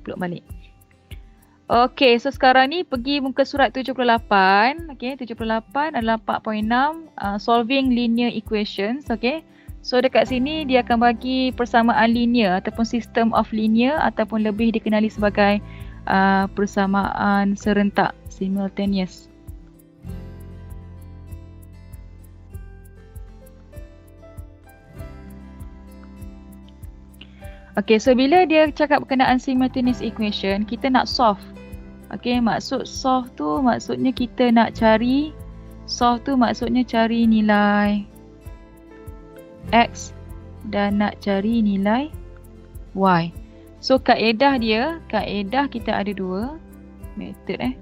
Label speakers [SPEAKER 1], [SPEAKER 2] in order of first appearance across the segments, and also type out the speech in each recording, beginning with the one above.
[SPEAKER 1] upload balik. Okey, so sekarang ni pergi muka surat 78. Okey, 78 adalah 4.6 solving linear equations. Okey. So dekat sini dia akan bagi persamaan linear ataupun system of linear ataupun lebih dikenali sebagai persamaan serentak, simultaneous. Okey, so bila dia cakap berkenaan simultaneous equation, kita nak solve. Okey, maksud solve tu maksudnya kita nak cari, solve tu maksudnya cari nilai X dan nak cari nilai Y. So kaedah dia, kaedah kita ada dua method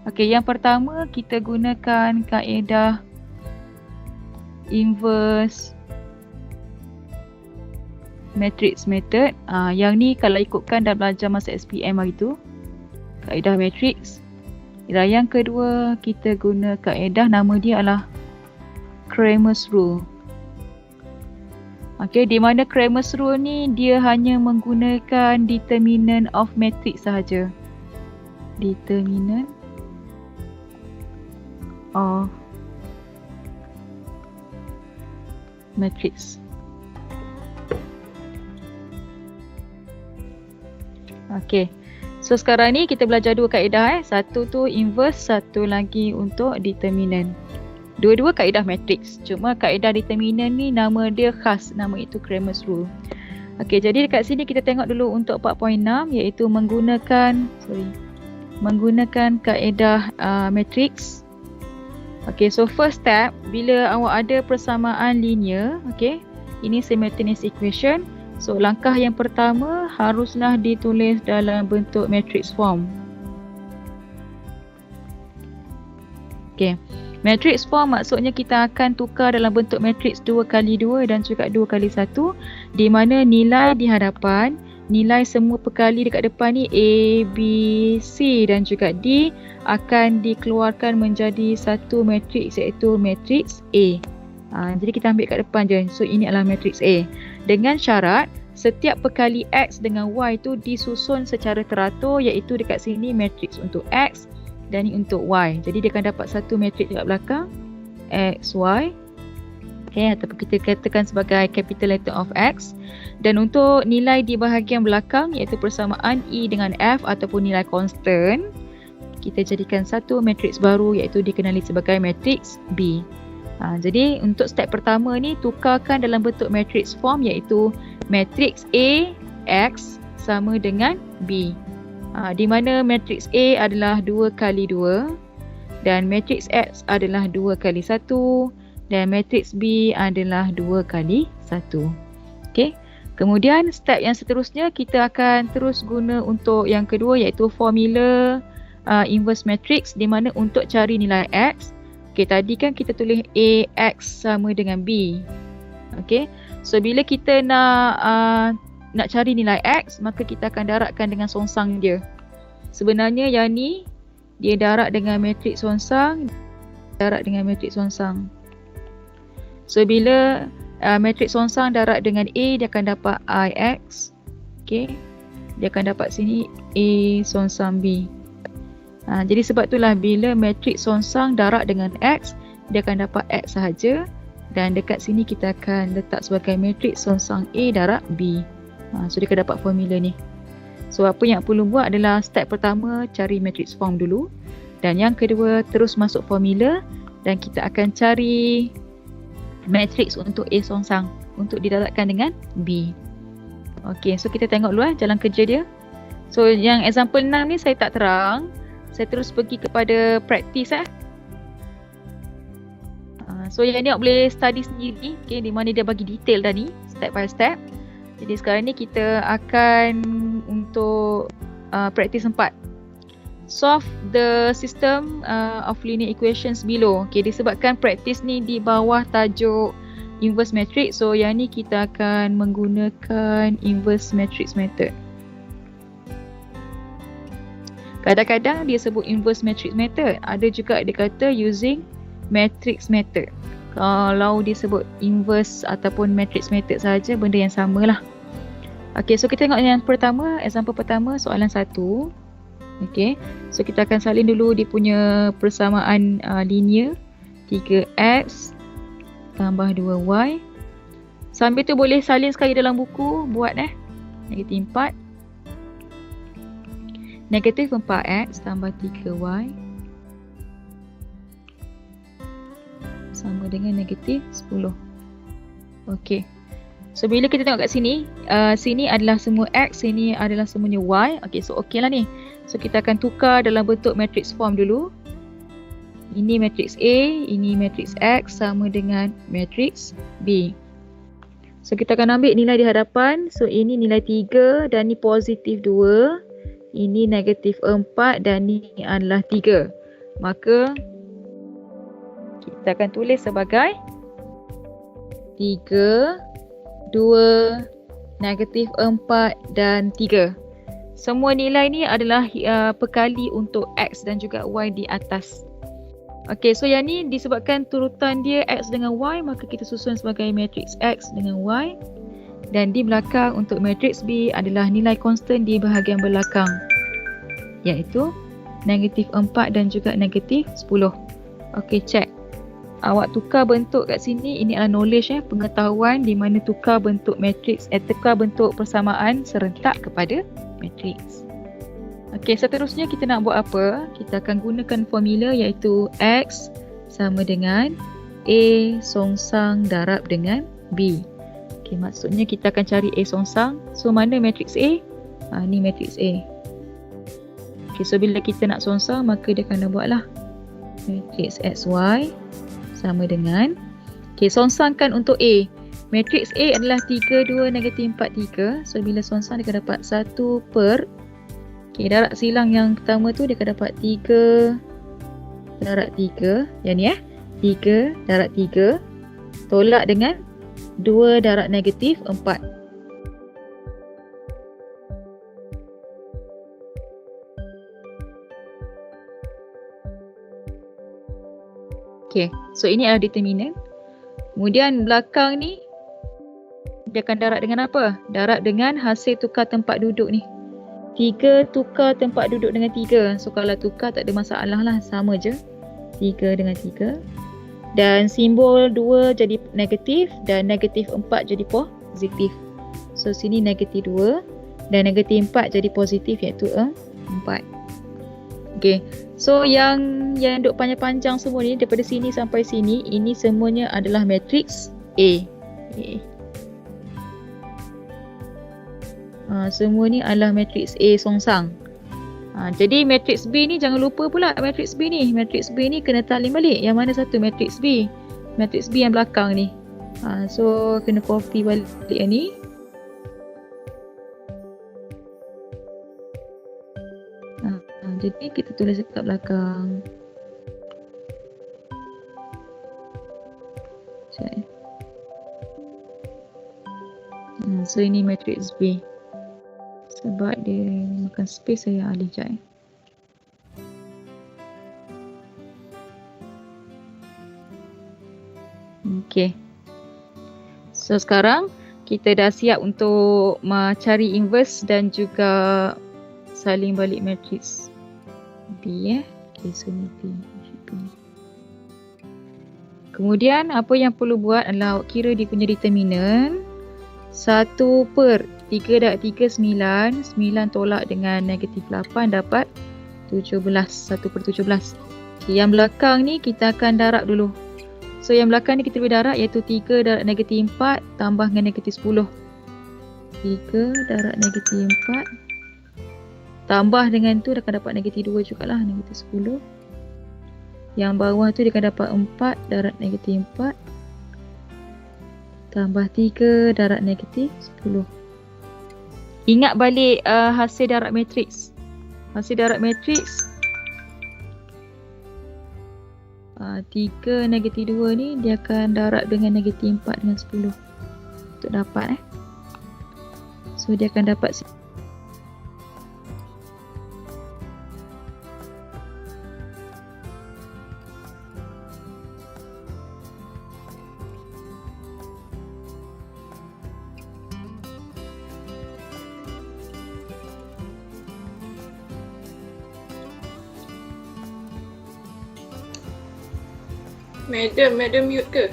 [SPEAKER 1] Okey, yang pertama kita gunakan kaedah inverse matrix method. Yang ni kalau ikutkan dah belajar masa SPM hari tu, kaedah matrix. Dan yang kedua kita guna kaedah, nama dia adalah Cramer's rule. Okey, di mana Cramer's rule ni dia hanya menggunakan determinant of matrix sahaja. Determinant of matrix. Okey. So sekarang ni kita belajar dua kaedah Satu tu inverse, satu lagi untuk determinant. Dua-dua kaedah matrix. Cuma kaedah determinant ni nama dia khas, nama itu Cramer's rule. Okey, jadi dekat sini kita tengok dulu untuk 4.6 iaitu menggunakan kaedah matrix. Okey, so first step bila awak ada persamaan linear, okey, ini simultaneous equation. So langkah yang pertama haruslah ditulis dalam bentuk matrix form. Okey. Matrix form maksudnya kita akan tukar dalam bentuk matrix 2x2 dan juga 2x1 di mana nilai di hadapan, nilai semua perkali dekat depan ni A, B, C dan juga D akan dikeluarkan menjadi satu matrix iaitu matrix A. Jadi kita ambil kat depan je. So ini adalah matrix A. Dengan syarat setiap perkali X dengan Y tu disusun secara teratur iaitu dekat sini matrix untuk X dan ni untuk Y. Jadi dia akan dapat satu matrix dekat belakang X, Y. Okay, ataupun kita katakan sebagai capital letter of X. Dan untuk nilai di bahagian belakang iaitu persamaan E dengan F ataupun nilai constant, kita jadikan satu matrix baru iaitu dikenali sebagai matrix B. Jadi untuk step pertama ni tukarkan dalam bentuk matrix form iaitu matrix A X sama dengan B. Di mana matrix A adalah 2x2 dan matrix X adalah 2x1 dan matrix B adalah 2x1. Okey. Kemudian step yang seterusnya kita akan terus guna untuk yang kedua iaitu formula inverse matrix di mana untuk cari nilai X. Okey, tadi kan kita tulis AX sama dengan B. Okey. So bila kita nak cari nilai X, maka kita akan darabkan dengan songsang dia. Sebenarnya yang ni dia darab dengan matrix songsang, So bila matrix songsang darab dengan A, dia akan dapat IX. Okey. Dia akan dapat sini A songsang B. Jadi sebab itulah bila matrix songsang darab dengan X, dia akan dapat X sahaja. Dan dekat sini kita akan letak sebagai matrix songsang A darab B. So dia akan dapat formula ni. So apa yang perlu buat adalah step pertama cari matrix form dulu. Dan yang kedua terus masuk formula. Dan kita akan cari matrix untuk A songsang untuk didarabkan dengan B. Okey, so kita tengok dulu jalan kerja dia. So yang example 6 ni saya tak terang. Saya terus pergi kepada praktis So yang ni awak boleh study sendiri, okay, di mana dia bagi detail tadi step by step. Jadi sekarang ni kita akan untuk praktis 4. Solve the system of linear equations below. Okay, disebabkan praktis ni di bawah tajuk inverse matrix, so yang ni kita akan menggunakan inverse matrix method. Kadang-kadang dia sebut inverse matrix method. Ada juga dia kata using matrix method. Kalau disebut inverse ataupun matrix method saja, benda yang sama lah. Okay, so kita tengok yang pertama, example pertama, soalan 1. Okay, so kita akan salin dulu dia punya persamaan linear. 3x tambah 2y. Sambil tu boleh salin sekali dalam buku, buat negatif 4. Negatif 4x tambah 3y sama dengan negatif 10. Okey. So bila kita tengok kat sini, sini adalah semua x, sini adalah semuanya y. Okey, so okey lah ni. So kita akan tukar dalam bentuk matrix form dulu. Ini matrix A, ini matrix X sama dengan matrix B. So kita akan ambil nilai di hadapan. So ini nilai 3 dan ni positif 2. Ini negatif 4 dan ni adalah 3. Maka kita akan tulis sebagai 3, 2, negatif 4 dan 3. Semua nilai ni adalah perkali untuk X dan juga Y di atas. Okey, so yang ni disebabkan turutan dia X dengan Y, maka kita susun sebagai matrix X dengan Y. Dan di belakang untuk matrix B adalah nilai konstan di bahagian belakang, iaitu negatif 4 dan juga negatif 10. Okey, check. Awak tukar bentuk kat sini, ini adalah knowledge, pengetahuan di mana tukar bentuk matrix, tukar bentuk persamaan serentak kepada matrix. Okey, seterusnya kita nak buat apa? Kita akan gunakan formula iaitu X sama dengan A songsang darab dengan B. Okey, maksudnya kita akan cari A songsang. So mana matrix A? Ni matrix A. Okey, so bila kita nak songsang, maka dia akan buatlah matrix XY sama dengan, okey, songsangkan untuk A. Matrix A adalah 3, 2, negatif 4, 3. So bila songsang dia akan dapat 1 per, okey, darab silang yang pertama tu dia akan dapat 3 darab 3. Yang ni 3 darab 3 tolak dengan 2 darab negatif 4. Okay, so ini adalah determinant. Kemudian belakang ni dia akan darab dengan apa? Darab dengan hasil tukar tempat duduk ni. 3 tukar tempat duduk dengan 3. So kalau tukar tak ada masalah lah, sama je. 3 dengan 3. Dan simbol 2 jadi negatif dan negatif 4 jadi positif. So sini negatif 2 dan negatif 4 jadi positif, iaitu 4. Okay, so yang duk panjang-panjang semua ni daripada sini sampai sini, ini semuanya adalah matrix A. Okay. Semua ni adalah matrix A songsang. Jadi matrix B ni jangan lupa pula matrix B ni. Matrix B ni kena talin balik. Yang mana satu matrix B? Matrix B yang belakang ni. So kena copy balik yang ni. Jadi kita tulis dekat belakang. So ini matrix B. Sebab dia makan space, saya alih jap. Okay. So sekarang kita dah siap untuk cari inverse dan juga saling balik matrix B. Okay, so ni B. Kemudian apa yang perlu buat adalah kira dia punya determinant. 1 per 3 darab 3, 9. 9 tolak dengan negatif 8 dapat 17. 1 per 17. Okay, yang belakang ni kita akan darab dulu. So yang belakang ni kita boleh darab, iaitu 3 darab negatif 4 tambah dengan negatif 10. 3 darab negatif 4 tambah dengan tu dia akan dapat negatif 2 jugalah, negatif 10. Yang bawah tu dia akan dapat 4 darab negatif 4 tambah 3 darab negatif 10. Ingat balik hasil darab matrix. Hasil darab matrix 3 negatif 2 ni dia akan darab dengan negatif 4 dengan 10 untuk dapat So dia akan dapat
[SPEAKER 2] Madam mute ke?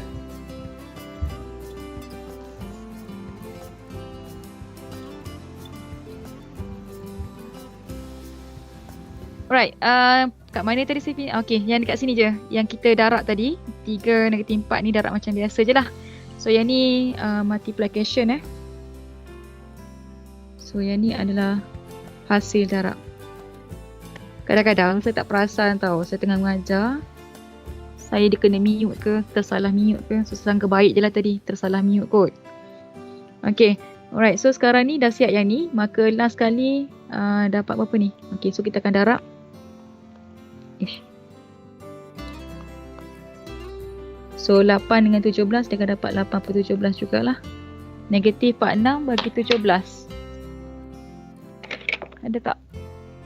[SPEAKER 1] Alright, kat mana tadi saya pilih? Okay, yang dekat sini je. Yang kita darab tadi, 3 negatif 4 ni darab macam biasa je lah. So yang ni multiplication So yang ni adalah hasil darab. Kadang-kadang saya tak perasan tau, saya tengah mengajar, saya dia kena mute ke, tersalah mute ke. So sangka baik je lah tadi, tersalah mute kot. Okay, alright, so sekarang ni dah siap yang ni. Maka last kali dapat berapa ni? Okay, so kita akan darab. So 8 dengan 17 dia akan dapat 8 per 17 jugalah. Negatif 46 bagi 17. Ada tak?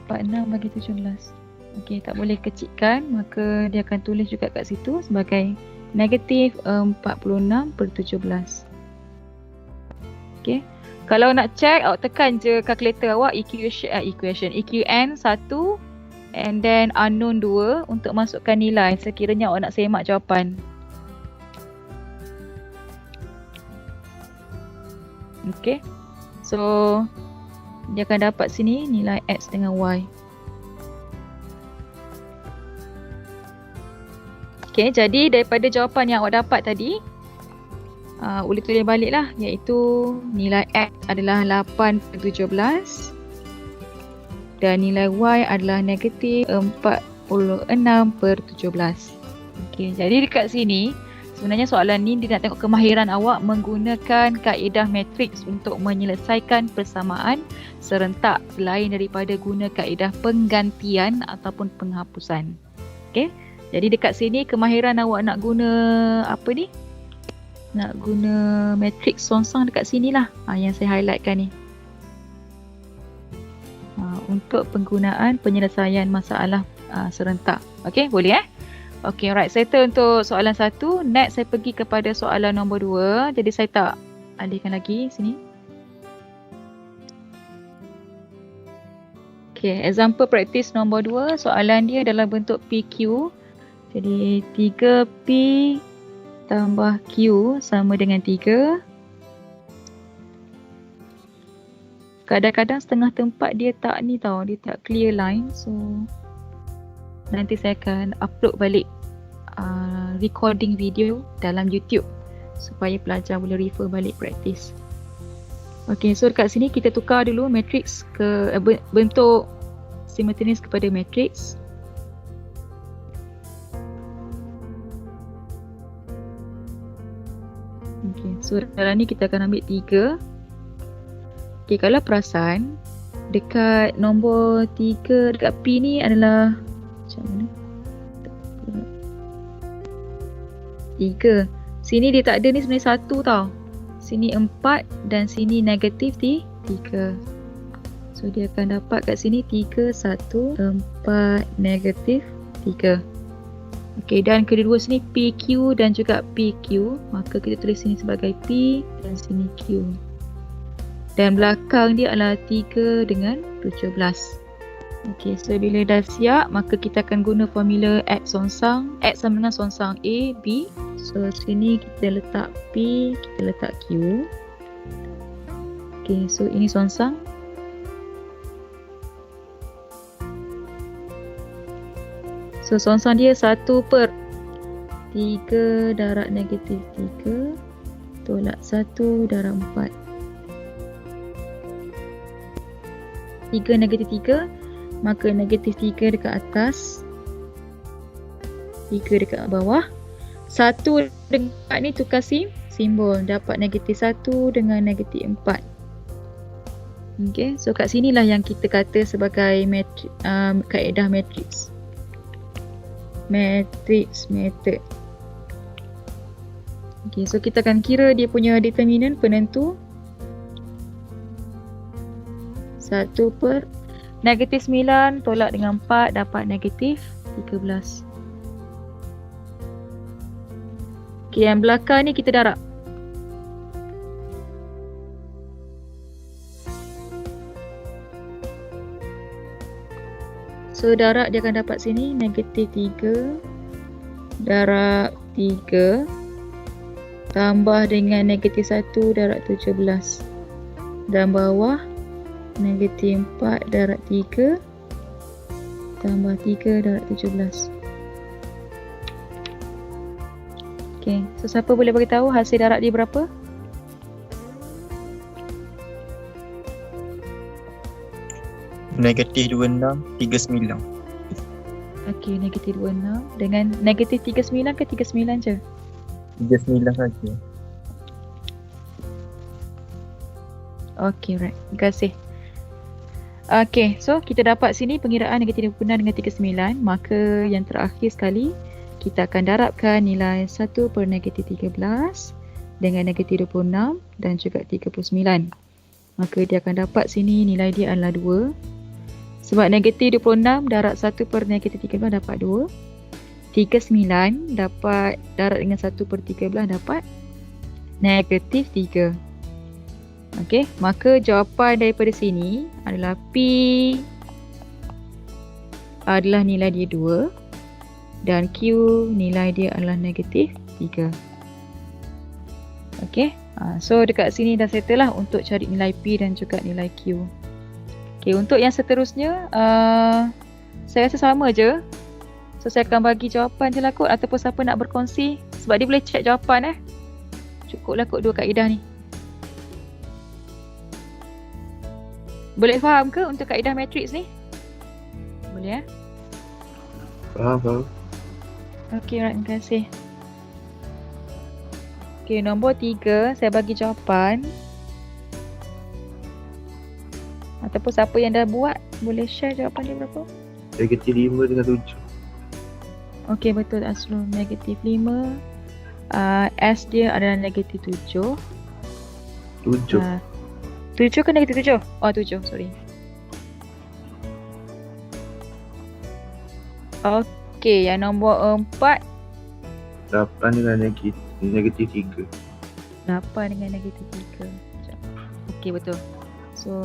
[SPEAKER 1] 46 bagi 17. Okey, tak boleh kecilkan, maka dia akan tulis juga kat situ sebagai negatif 46 per 17. Okey. Kalau nak check, awak tekan je kalkulator awak EQN 1 and then unknown 2 untuk masukkan nilai sekiranya awak nak semak jawapan. Okay, so dia akan dapat sini nilai X dengan Y. Okay, jadi daripada jawapan yang awak dapat tadi, boleh tulis balik lah, iaitu nilai X adalah 8 per 17 dan nilai Y adalah negatif 46 per 17. Okay, jadi dekat sini sebenarnya soalan ni dia nak tengok kemahiran awak menggunakan kaedah matriks untuk menyelesaikan persamaan serentak selain daripada guna kaedah penggantian ataupun penghapusan. Okey. Jadi dekat sini kemahiran awak nak guna apa ni? Nak guna matriks songsang dekat sinilah. Yang saya highlightkan ni. Untuk penggunaan penyelesaian masalah serentak. Okey, boleh Okay, alright. Settle untuk soalan 1. Next saya pergi kepada soalan nombor 2. Jadi saya tak alihkan lagi sini. Okay, example practice nombor 2. Soalan dia dalam bentuk PQ. Jadi 3P tambah Q sama dengan 3. Kadang-kadang setengah tempat dia tak ni tau. Dia tak clear line. So nanti saya akan upload balik recording video dalam YouTube supaya pelajar boleh refer balik practice. Okay, so dekat sini kita tukar dulu matrix ke bentuk simultaneous kepada matrix. Okay, so dalam ni kita akan ambil 3. Okay, kalau perasan dekat nombor 3 dekat P ni adalah macam mana? 3. Sini dia tak ada ni sebenarnya 1 tau. Sini 4 dan sini negatif 3. So dia akan dapat kat sini 3, 1, 4, negatif 3. Okey, dan kedua sini PQ dan juga PQ. Maka kita tulis sini sebagai P dan sini Q. Dan belakang dia adalah 3 dengan 17. Okey, so bila dah siap, maka kita akan guna formula X songsang. X sama dengan songsang A, B. So sini kita letak P, kita letak Q. Okey, so ini songsang. So songsang dia 1 per 3 darab negatif 3 tolak 1 darab 4. 3 negatif 3, maka negatif 3 dekat atas, 3 dekat bawah. 1 dekat ni tukar simbol, dapat negatif 1 dengan negatif 4. Okay, so kat sinilah yang kita kata sebagai kaedah matrix. Matrix method. Okay, so kita akan kira dia punya determinant penentu. 1 per negatif 9 tolak dengan 4 dapat negatif 13. Okay, yang belakang ni kita darab. So darab dia akan dapat sini negatif 3 darab 3 tambah dengan negatif 1 darab 17. Dan bawah negatif 4 darab 3 tambah 3 darab 17. Okay, so siapa boleh beritahu hasil darab dia berapa?
[SPEAKER 2] Negatif 26, 39.
[SPEAKER 1] Okay, negatif 26 dengan negatif 39 ke 39 je?
[SPEAKER 2] 39 saja.
[SPEAKER 1] Okay, right. Terima kasih. Okay, so kita dapat sini pengiraan negatif 26 dengan 39. Maka yang terakhir sekali, kita akan darabkan nilai 1 per negatif 13 dengan negatif 26 dan juga 39. Maka dia akan dapat sini nilai dia adalah 2. Sebab negatif 26 darab 1 per negatif 13 dapat 2. 39 dapat darab dengan 1 per 13 dapat negatif 3. Okey, maka jawapan daripada sini adalah P adalah nilai dia 2 dan Q nilai dia adalah negatif 3. Okey, so dekat sini dah settle lah untuk cari nilai P dan juga nilai Q. Okey, untuk yang seterusnya saya rasa sama je. So saya akan bagi jawapan je lah kot, ataupun siapa nak berkongsi sebab dia boleh check jawapan Cukuplah kot 2 kaedah ni. Boleh faham ke untuk kaedah matrix ni? Boleh
[SPEAKER 3] Faham.
[SPEAKER 1] Okey, right, terima kasih. Okey, nombor 3 saya bagi jawapan. Ataupun siapa yang dah buat boleh share jawapan dia berapa?
[SPEAKER 3] Negatif 5 dengan 7.
[SPEAKER 1] Okey, betul Asrul. Negatif 5. S dia adalah negatif 7.
[SPEAKER 3] 7.
[SPEAKER 1] 7 ke negatif 7? Oh, 7, sorry. Okey, yang nombor 4.
[SPEAKER 3] 8 dengan negatif 3.
[SPEAKER 1] 8 dengan negatif 3. Okey, betul. So,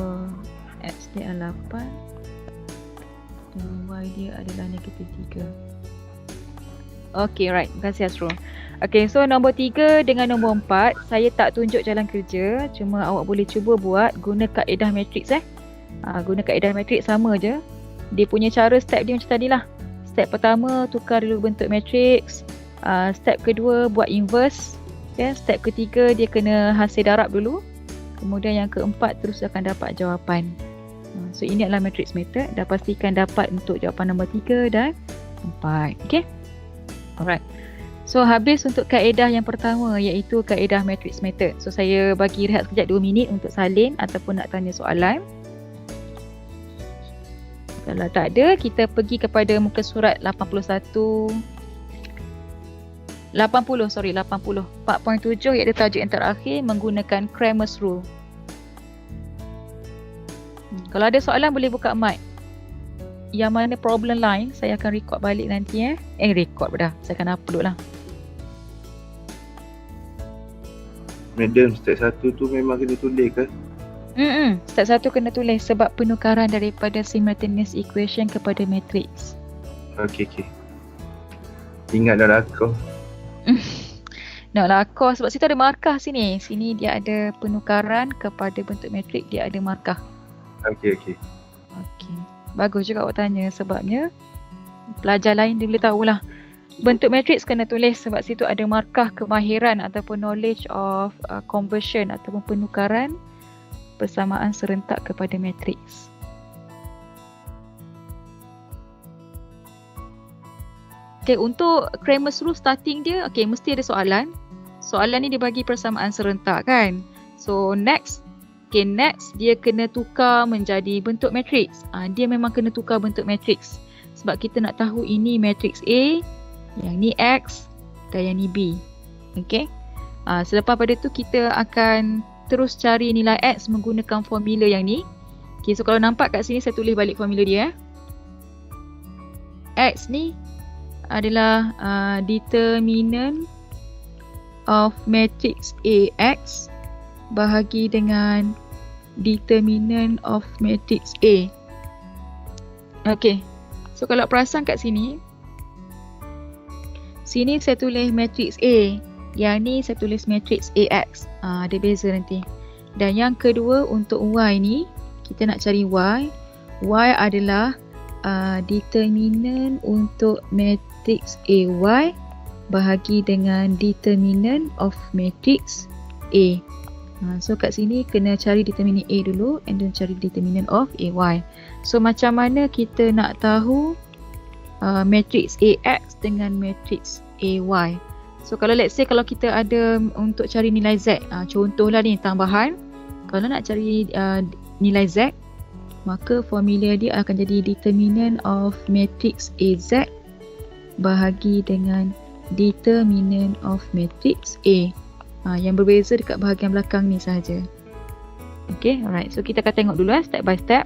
[SPEAKER 1] X dia adalah 8 dan Y dia adalah negatif 3. Okey, right. Terima kasih Asrul. Okey, so nombor 3 dengan nombor 4 saya tak tunjuk jalan kerja, cuma awak boleh cuba buat guna kaedah matrix guna kaedah matrix sama je. Dia punya cara step dia macam tadi lah. Step pertama tukar dulu bentuk matrix. Step kedua buat inverse. Step ketiga dia kena hasil darab dulu. Kemudian yang keempat terus akan dapat jawapan. So ini adalah matrix method. Dah pastikan dapat untuk jawapan nombor 3 dan 4. Okay. Alright. So habis untuk kaedah yang pertama iaitu kaedah matrix method. So saya bagi rehat sekejap 2 minit untuk salin ataupun nak tanya soalan. Kalau tak ada, kita pergi kepada muka surat 80. 4.7 iaitu tajuk yang terakhir menggunakan Cramer's rule. Kalau ada soalan boleh buka mic. Yang mana problem lain saya akan record balik nanti record dah. Saya akan upload lah.
[SPEAKER 3] Madam, step 1 tu memang kena tulis kan?
[SPEAKER 1] Step 1 kena tulis sebab penukaran daripada simultaneous equation kepada matrix.
[SPEAKER 3] Okey. Ingat dah rakam.
[SPEAKER 1] Nak lakar sebab situ ada markah sini. Sini dia ada penukaran kepada bentuk matrik, dia ada markah.
[SPEAKER 3] Okey.
[SPEAKER 1] Bagus juga awak tanya sebabnya pelajar lain dia boleh tahulah. Bentuk matrix kena tulis sebab situ ada markah kemahiran ataupun knowledge of conversion ataupun penukaran persamaan serentak kepada matrix. Okay, untuk Cramer's rule starting dia, okay, mesti ada soalan. Soalan ni dia bagi persamaan serentak kan. So next dia kena tukar menjadi bentuk matrix. Dia memang kena tukar bentuk matrix. Sebab kita nak tahu ini matrix A, yang ni X dan yang ni B. Okay. Selepas pada tu kita akan terus cari nilai X menggunakan formula yang ni. Okay, so kalau nampak kat sini saya tulis balik formula dia. X ni adalah determinant of matrix AX bahagi dengan determinant of matrix A. Okay, so kalau perasan kat sini Sini saya tulis matrix A. Yang ni saya tulis matrix AX. Ada beza nanti. Dan yang kedua untuk Y ni, kita nak cari Y. Y adalah determinant untuk matrix AY bahagi dengan determinant of matrix A. So kat sini kena cari determinant A dulu and then cari determinant of AY. So macam mana kita nak tahu matrix AX dengan matrix AY? So kalau let's say kalau kita ada untuk cari nilai Z, contohlah ni tambahan, kalau nak cari nilai Z, maka formula dia akan jadi determinant of matrix AZ bahagi dengan determinant of matrix A. Yang berbeza dekat bahagian belakang ni sahaja. Okay, alright. So kita akan tengok dulu step by step.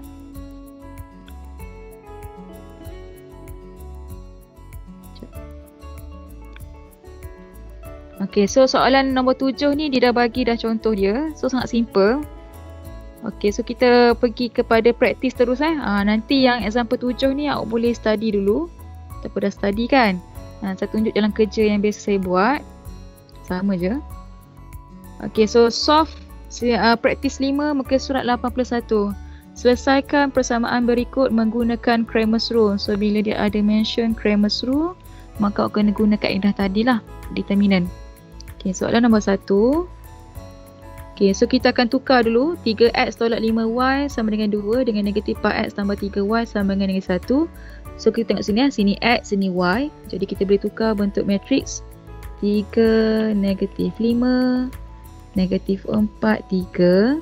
[SPEAKER 1] Okay, so soalan nombor 7 ni dia dah bagi dah contoh dia. So sangat simple. Okay, so kita pergi kepada praktis terus nanti yang example 7 ni awak boleh study dulu. Ataupun dah study kan. Saya tunjuk jalan kerja yang biasa saya buat. Sama je. Okay, so solve praktis 5 muka surat 81. Selesaikan persamaan berikut menggunakan Cramer's rule. So bila dia ada mention Cramer's rule, maka awak kena guna kaedah tadilah, determinant. Okay, soalan nombor 1. Okay, so kita akan tukar dulu 3x tolak 5y sama dengan 2 dengan negatif 4x tambah 3y sama dengan 1. So kita tengok sini sini x, sini y. Jadi kita boleh tukar bentuk matrix 3, negatif 5, negatif 4, 3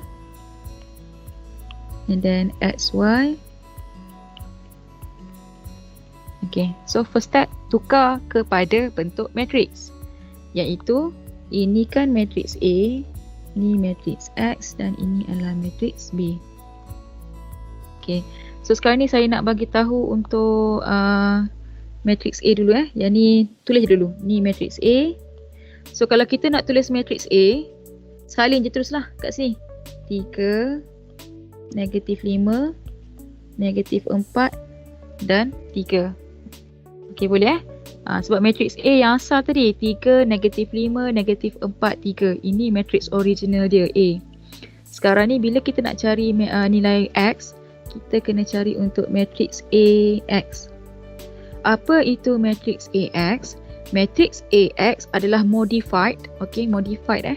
[SPEAKER 1] and then xy. Okay, so first step tukar kepada bentuk matrix, iaitu ini kan matrix A, ini matrix X dan ini adalah matrix B. Okay, so sekarang ni saya nak bagi tahu untuk matrix A dulu Yang ni tulis dulu. Ni matrix A. So kalau kita nak tulis matrix A, salin je teruslah kat sini. 3, negatif 5, negatif 4 dan 3. Okay, boleh sebab matrix A yang asal tadi 3, negatif 5, negatif 4, 3. Ini matrix original dia A. Sekarang ni bila kita nak cari nilai X, kita kena cari untuk matrix AX. Apa itu matrix AX? Matrix AX adalah modified. Okay, modified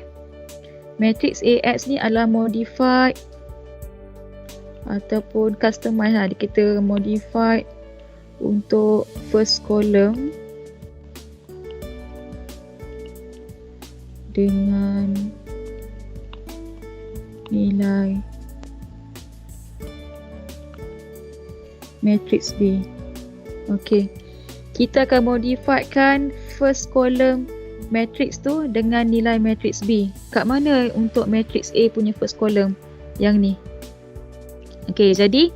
[SPEAKER 1] Matrix AX ni adalah modified ataupun customized kita modified untuk first column dengan nilai matrix B. Okey. Kita akan modifiedkan first column matrix tu dengan nilai matrix B. Kat mana untuk matrix A punya first column? Yang ni. Okey, jadi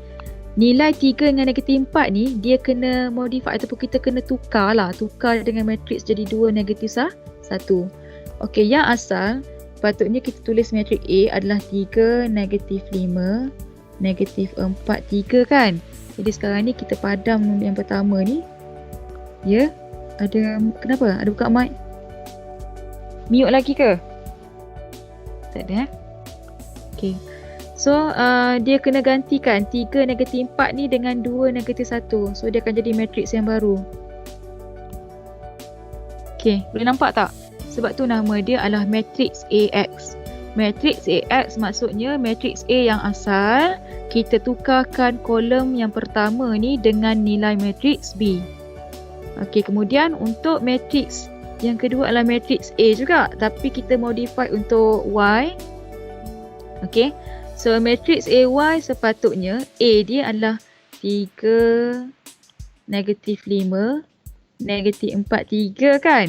[SPEAKER 1] nilai 3 dengan negatif 4 ni dia kena modify ataupun kita kena tukar dengan matrix jadi 2, negatif 1. Okey, yang asal patutnya kita tulis matrix A adalah 3, negatif 5, negatif 4, 3 kan. Jadi sekarang ni kita padam yang pertama ni. Ya, ada kenapa? Ada buka mic? Mute lagi ke? Tak ada Okey. So dia kena gantikan 3, negatif 4 ni dengan 2, negatif 1. So dia akan jadi matrix yang baru. Okey, boleh nampak tak? Sebab tu nama dia adalah matrix AX. Matrix AX maksudnya matrix A yang asal kita tukarkan kolom yang pertama ni dengan nilai matrix B. Okey, kemudian untuk matrix yang kedua adalah matrix A juga, tapi kita modify untuk Y. Okey. So matrix AY sepatutnya A dia adalah 3, negatif 5, negatif 4, 3 kan.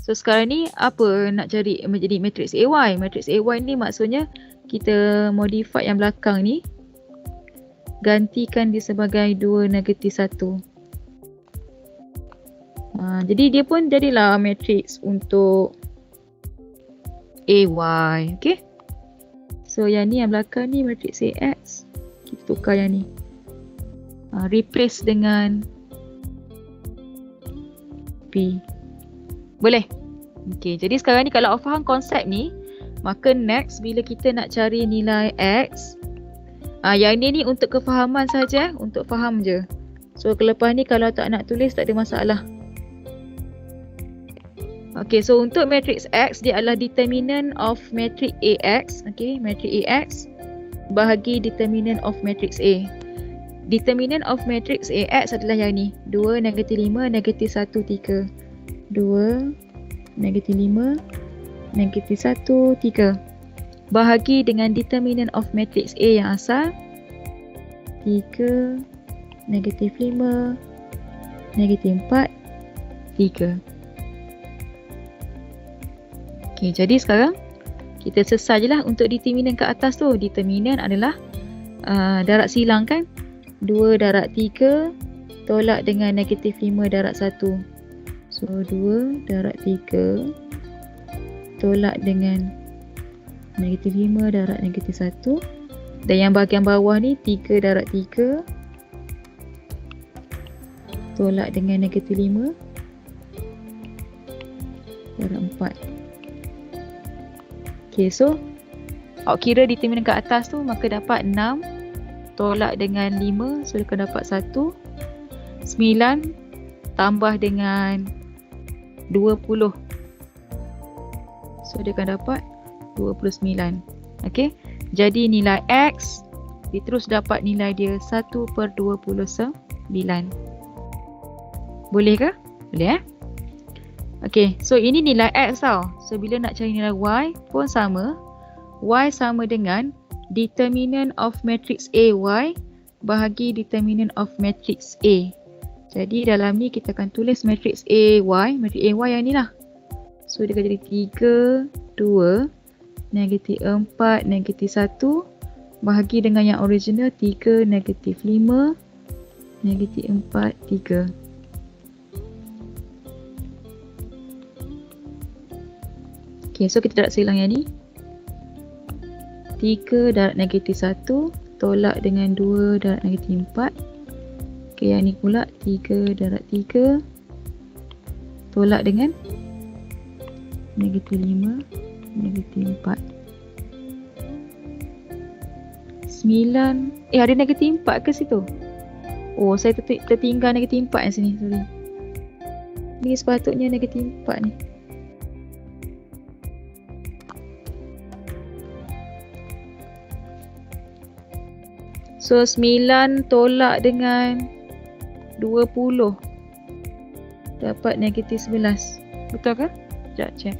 [SPEAKER 1] So sekarang ni apa nak cari menjadi matrix AY? Matrix AY ni maksudnya kita modify yang belakang ni, gantikan dia sebagai 2, negatif 1. Jadi dia pun jadilah matrix untuk AY. Okay. So yang ni yang belakang ni matrix AX. Kita tukar yang ni. Replace dengan B. Boleh? Okey, jadi sekarang ni kalau awak faham konsep ni, maka next bila kita nak cari nilai X, yang ni untuk kefahaman saja, untuk faham je. So lepas ni kalau tak nak tulis tak ada masalah. Okey, so untuk matrix X dia adalah determinant of matrix AX. Okey, matrix AX bahagi determinant of matrix A. Determinant of matrix AX adalah yang ni, 2, -5, -1, 3. 2, -5, -1, 3. Bahagi dengan determinant of matrix A yang asal, 3, -5, -4, 3. Okey, jadi sekarang kita selesai je lah untuk determinant kat atas tu. Determinant adalah darab silang kan, 2 darab 3 tolak dengan -5 darab 1. So 2 darab 3 tolak dengan -5 darab -1. Dan yang bahagian bawah ni 3 darab 3 tolak dengan -5 darab 4. Okay, so awak kira determinant kat atas tu, maka dapat 6 tolak dengan 5, so dia akan dapat 1. 9 tambah dengan 20, so dia akan dapat 29. Okay, jadi nilai X dia terus dapat nilai dia 1/29. Boleh ke? Boleh Okay, so ini nilai X tau. So bila nak cari nilai Y pun sama. Y sama dengan determinant of matrix AY bahagi determinant of matrix A. Jadi dalam ni kita akan tulis matrix AY, matrix AY yang ni lah. So dia akan jadi 3, 2, -4, -1 bahagi dengan yang original 3, -5, -4, 3. Okay, so kita darab silang yang ni. 3 darab -1 tolak dengan 2 darab -4. Okay, yang ni pula 3 darab 3 tolak dengan -5, -4. 9. Ada -4 ke situ? Oh, saya tertinggal -4 yang sini. Sorry. Ni sepatutnya -4 ni. So 9 tolak dengan 20 dapat -11. Betul ke? Sekejap check.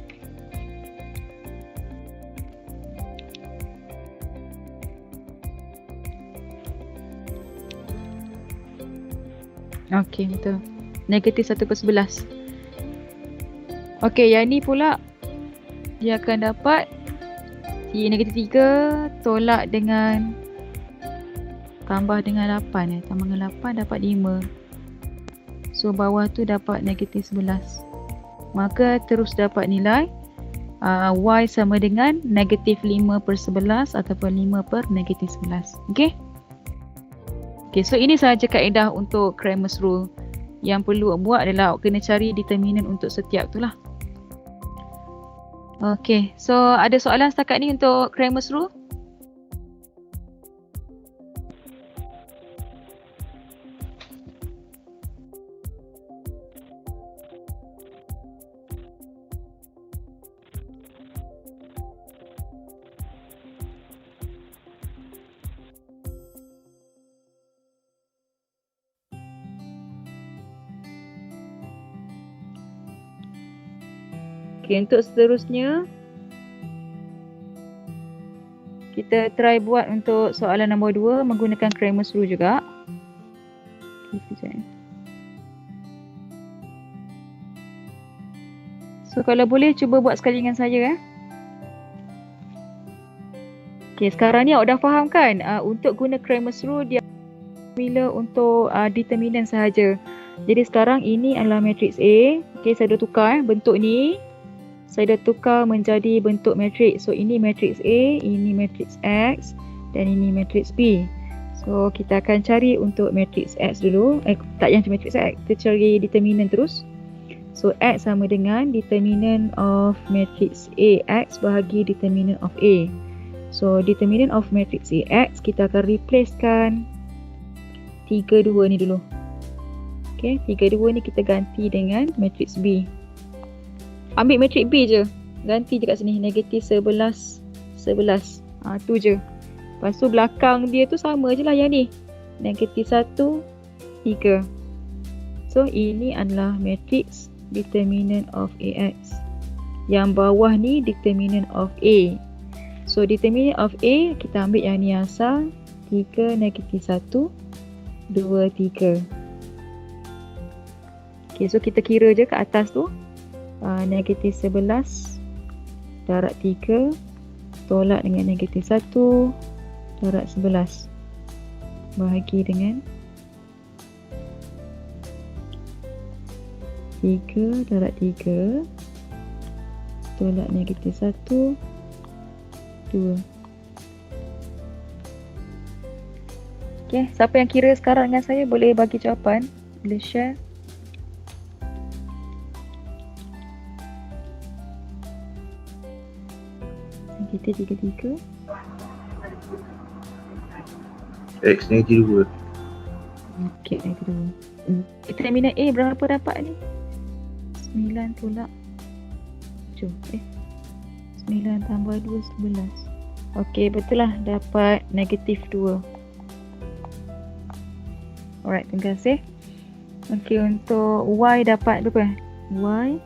[SPEAKER 1] Okey, betul. -1/11. Okey, yang ni pula dia akan dapat -3 tolak dengan tambah dengan 8 tambah dengan 8 dapat 5. So bawah tu dapat -11. Maka terus dapat nilai Y sama dengan -5/11 ataupun 5/-11. Okey. Okey, so ini sahaja kaedah untuk Cramer's rule. Yang perlu buat adalah awak kena cari determinant untuk setiap tu lah. Okey, so ada soalan setakat ni untuk Cramer's rule? Okay, untuk seterusnya kita try buat untuk soalan nombor 2 menggunakan Cramer's rule juga. Okay, sekejap. So kalau boleh cuba buat sekali dengan saya. Okay, sekarang ni awak dah faham kan? Untuk guna Cramer's rule dia formula untuk determinant sahaja. Jadi sekarang ini adalah matrix A. Okay, saya dah tukar bentuk ni. Saya dah tukar menjadi bentuk matrix. So ini matrix A, ini matrix X dan ini matrix B. So kita akan cari untuk matrix X dulu. Tak yang matrix X, kita cari determinant terus. So X sama dengan determinant of matrix A X bahagi determinant of A. So determinant of matrix A X kita akan replacekan 3, 2 ni dulu. Okay, 3, 2 ni kita ganti dengan matrix B. Ambil matrix B je. Ganti je kat sini. Negatif 11, 11. Tu je. Lepas tu belakang dia tu sama je lah yang ni. Negatif 1, 3. So ini adalah matrix determinant of AX. Yang bawah ni determinant of A. So determinant of A kita ambil yang ni asal. 3, negatif 1, 2, 3. Okay, so kita kira je kat atas tu. Negatif 11 darab 3 tolak dengan negatif 1 darab 11 bahagi dengan 3 darab 3 tolak negatif 1 2. Okay, siapa yang kira sekarang dengan saya boleh bagi jawapan, boleh share. Negatif 33
[SPEAKER 3] X negatif 2.
[SPEAKER 1] Okay, negatif 2. Determinant A berapa dapat ni? 9 tolak 7. 9 tambah 2, 11. Okay, betul lah. Dapat negatif 2. Alright, terima kasih. Okay, untuk Y dapat berapa? Y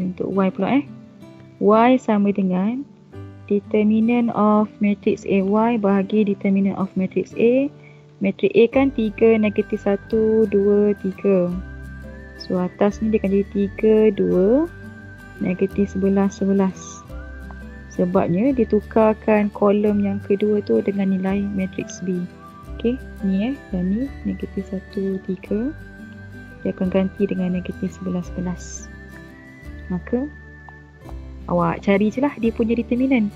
[SPEAKER 1] untuk Y pula Y sama dengan determinant of matrix AY bahagi determinant of matrix A. Matrix A kan 3, negatif 1, 2, 3. So atas ni dia akan jadi 3, 2, negatif 11, 11. Sebabnya ditukarkan kolom yang kedua tu dengan nilai matrix B. Okay, ni dan ni negatif 1, 3. Dia akan ganti dengan negatif 11, 11. Maka awak cari je lah dia punya determinant.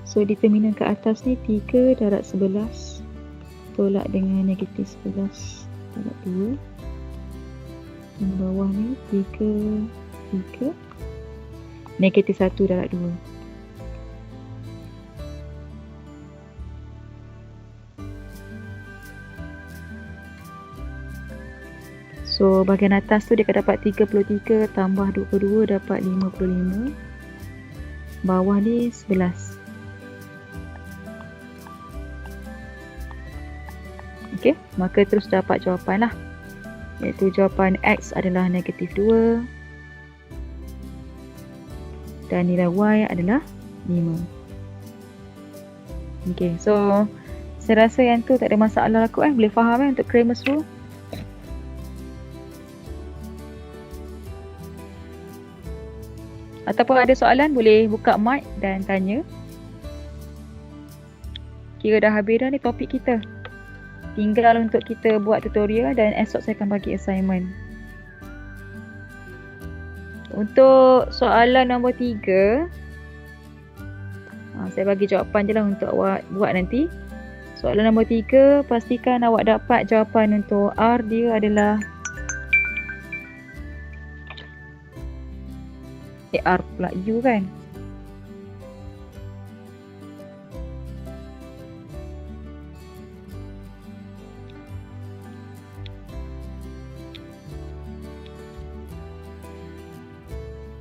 [SPEAKER 1] So determinant ke atas ni 3 darab 11 tolak dengan negatif 11 darab 2. Yang bawah ni 3, 3 negatif 1 darab 2. So bahagian atas tu dia akan dapat 33 tambah 22 dapat 55. Bawah ni 11. Okey, maka terus dapat jawapan lah. Iaitu jawapan X adalah negatif 2. Dan nilai Y adalah 5. Okey, so saya rasa yang tu tak ada masalah lah kot boleh faham untuk Cramer's rule. Ataupun ada soalan boleh buka mic dan tanya. Kira dah habis dah ni topik kita. Tinggal untuk kita buat tutorial dan esok saya akan bagi assignment. Untuk soalan nombor 3, saya bagi jawapan je lah untuk awak buat nanti. Soalan nombor 3, pastikan awak dapat jawapan untuk R dia adalah R pula U kan.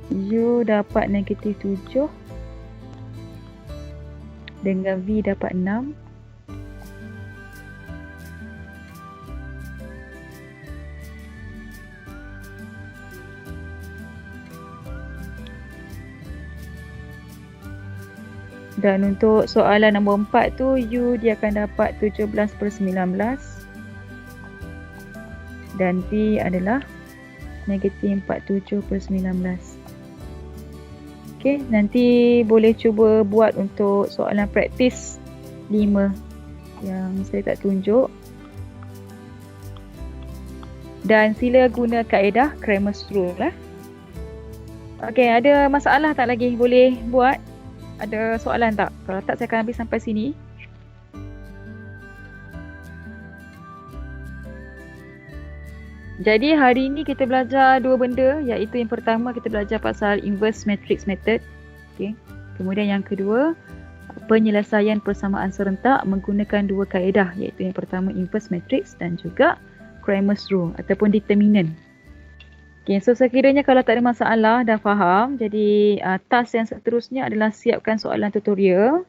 [SPEAKER 1] U dapat negatif 7 dengan V dapat 6. Dan untuk soalan nombor 4 tu U dia akan dapat 17/19 dan V adalah negatif 47/19. Okay, nanti boleh cuba buat untuk soalan praktis 5 yang saya tak tunjuk. Dan sila guna kaedah Cramer's rule lah. Okey, ada masalah tak lagi? Boleh buat? Ada soalan tak? Kalau tak, saya akan habis sampai sini. Jadi hari ini kita belajar dua benda, iaitu yang pertama kita belajar pasal inverse matrix method. Okay. Kemudian yang kedua, penyelesaian persamaan serentak menggunakan dua kaedah, iaitu yang pertama inverse matrix dan juga Cramer's rule ataupun determinant. Okay, so sekiranya kalau tak ada masalah, dah faham, jadi task yang seterusnya adalah siapkan soalan tutorial.